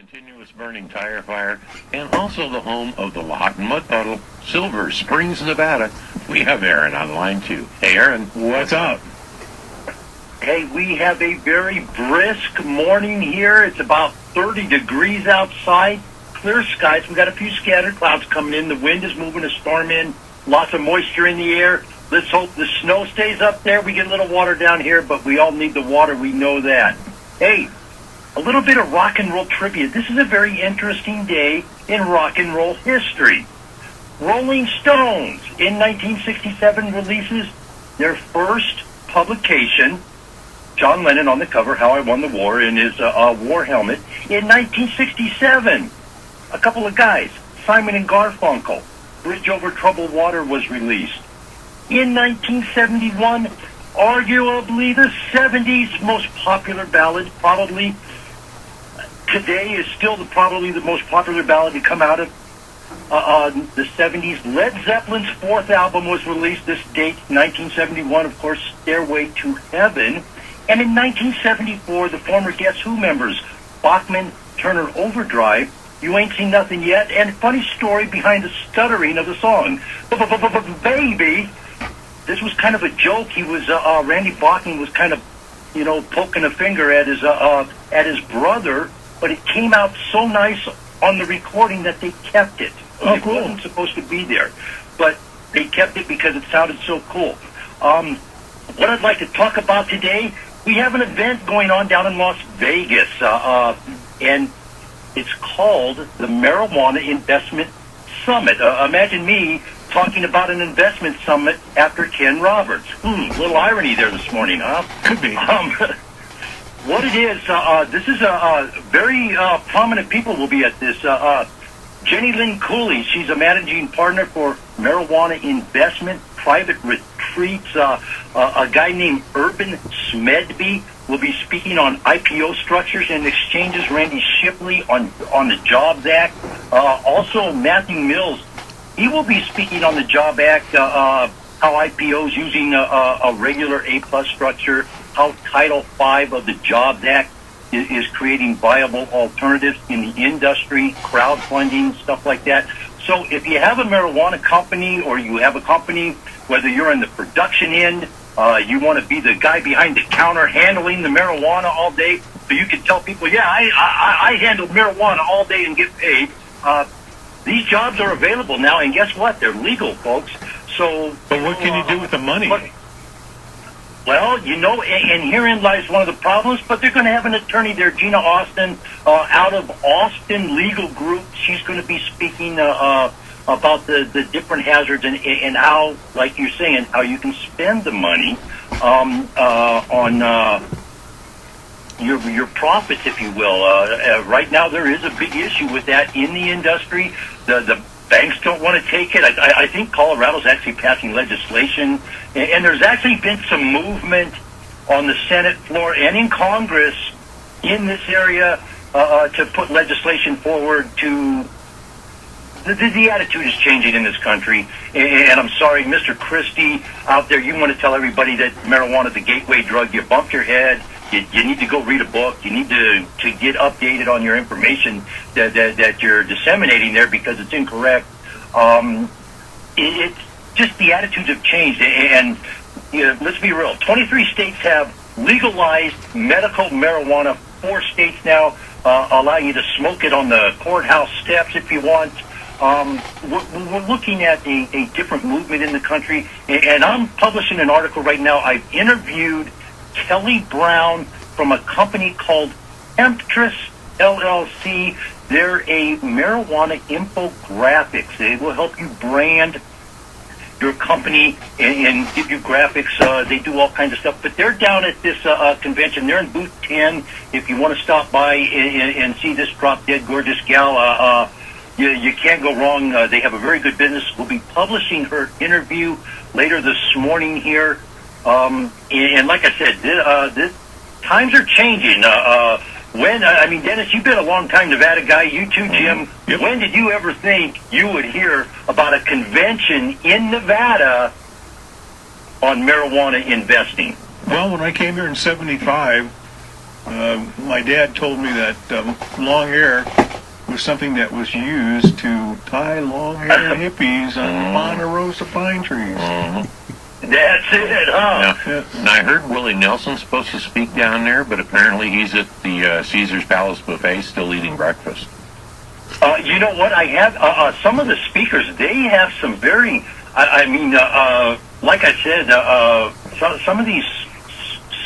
continuous burning tire fire, and also the home of the Hot and Mud Puddle, Silver Springs, Nevada. We have Aaron on line 2. Hey, Aaron, what's up? Hey, we have a very brisk morning here. It's about 30 degrees outside, clear skies. We got a few scattered clouds coming in. The wind is moving a storm in, lots of moisture in the air. Let's hope the snow stays up there. We get a little water down here, but we all need the water. We know that. Hey, a little bit of rock and roll trivia. This is a very interesting day in rock and roll history. Rolling Stones in 1967 releases their first publication, John Lennon on the cover, How I Won the War, in his war helmet. In 1967, a couple of guys, Simon and Garfunkel, Bridge Over Troubled Water was released. In 1971, arguably the 70s most popular ballad, probably today is still probably the most popular ballad to come out of the 70s. Led Zeppelin's fourth album was released this date, 1971, of course, Stairway to Heaven. And in 1974, the former Guess Who members, Bachman, Turner Overdrive, You Ain't Seen Nothing Yet, and funny story behind the stuttering of the song, Baby. This was kind of a joke. He was, Randy Bachman was kind of, poking a finger at his brother, but it came out so nice on the recording that they kept it. Oh, it cool. wasn't supposed to be there, but they kept it because it sounded so cool. What I'd like to talk about today, we have an event going on down in Las Vegas, and it's called the Marijuana Investment Summit. Imagine me talking about an investment summit after Ken Roberts. Little irony there this morning, huh? Could be. What it is, this is very prominent people will be at this. Jenny Lynn Cooley, she's a managing partner for Marijuana Investment Private Retreats. A guy named Urban Smedby will be speaking on IPO structures and exchanges. Randy Shipley on the Jobs Act. Also, Matthew Mills, he will be speaking on the Job Act, how IPOs using a regular A-plus structure, how Title V of the Jobs Act is creating viable alternatives in the industry, crowdfunding, stuff like that. So if you have a marijuana company or you have a company, whether you're in the production end, you want to be the guy behind the counter handling the marijuana all day, so you can tell people, yeah, I handle marijuana all day and get paid. These jobs are available now, and guess what? They're legal, folks. So, But what can you do with the money? Well, and herein lies one of the problems, but they're going to have an attorney there, Gina Austin, out of Austin Legal Group. She's going to be speaking about the different hazards and how, like you're saying, how you can spend the money on your profits, if you will. Right now, there is a big issue with that in the industry. The banks don't want to take it. I think Colorado's actually passing legislation, and there's actually been some movement on the Senate floor and in Congress in this area to put legislation forward to... The attitude is changing in this country, and I'm sorry, Mr. Christie out there, you want to tell everybody that marijuana is a gateway drug. You bumped your head. You need to go read a book. You need to get updated on your information that you're disseminating there because it's incorrect. It's just the attitudes have changed, and let's be real. 23 states have legalized medical marijuana. 4 states now allow you to smoke it on the courthouse steps if you want. We're looking at a different movement in the country, and I'm publishing an article right now. I've interviewed Kelly Brown from a company called Temptress LLC. They're a marijuana infographics. They will help you brand your company and give you graphics. They do all kinds of stuff. But they're down at this convention. They're in booth 10. If you want to stop by and see this drop-dead gorgeous gal, you can't go wrong. They have a very good business. We'll be publishing her interview later this morning here. And like I said, times are changing. Dennis, you've been a long-time Nevada guy. You too, Jim. Yep. When did you ever think you would hear about a convention in Nevada on marijuana investing? Well, when I came here in 75, My dad told me that long hair was something that was used to tie long hair hippies on Ponderosa pine trees. That's it, huh? Yeah. And I heard Willie Nelson's supposed to speak down there, but apparently he's at the Caesar's Palace buffet still eating breakfast. You know what? I have some of the speakers. They have some very. Like I said, some of these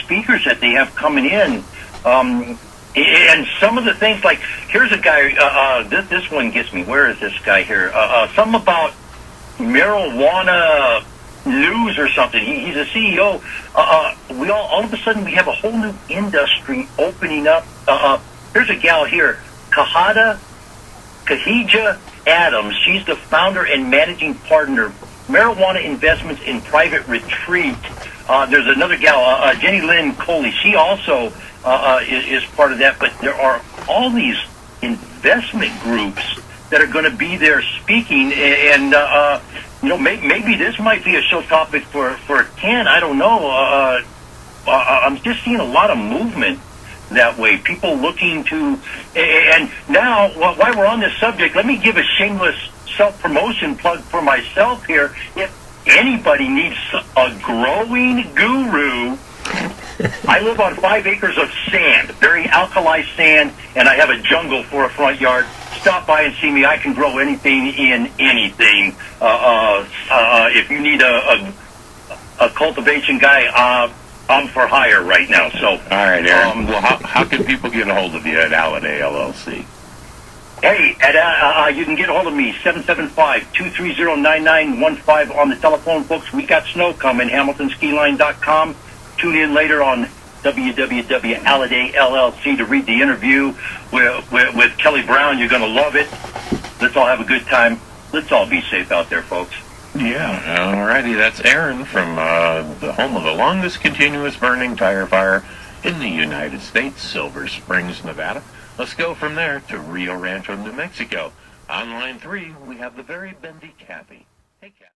speakers that they have coming in, and some of the things like here's a guy. This one gets me. Where is this guy here? Something about marijuana news or something. He's a CEO. We all of a sudden we have a whole new industry opening up. Here's a gal here, Kahija Adams. She's the founder and managing partner, Marijuana Investments in Private Retreat. There's another gal, Jenny Lynn Coley. She also is part of that. But there are all these investment groups that are going to be there speaking, and maybe this might be a show topic for Ken. I don't know. I'm just seeing a lot of movement that way. People looking to, and now while we're on this subject, let me give a shameless self-promotion plug for myself here. If anybody needs a growing guru, I live on 5 acres of sand, very alkali sand, and I have a jungle for a front yard. Stop by and see me. I can grow anything in anything. If you need a cultivation guy, I'm for hire right now. So, all right, Aaron. Well, how can people get a hold of you at Alliday LLC? Hey, you can get a hold of me, 775-230-9915 on the telephone, folks. We got snow coming, HamiltonSkiLine.com. Tune in later on www.Alliday LLC to read the interview with Kelly Brown. You're going to love it. Let's all have a good time. Let's all be safe out there, folks. Yeah. All righty. That's Aaron from the home of the longest continuous burning tire fire in the United States, Silver Springs, Nevada. Let's go from there to Rio Rancho, New Mexico. On line 3, we have the very bendy Kathy. Hey, Kathy.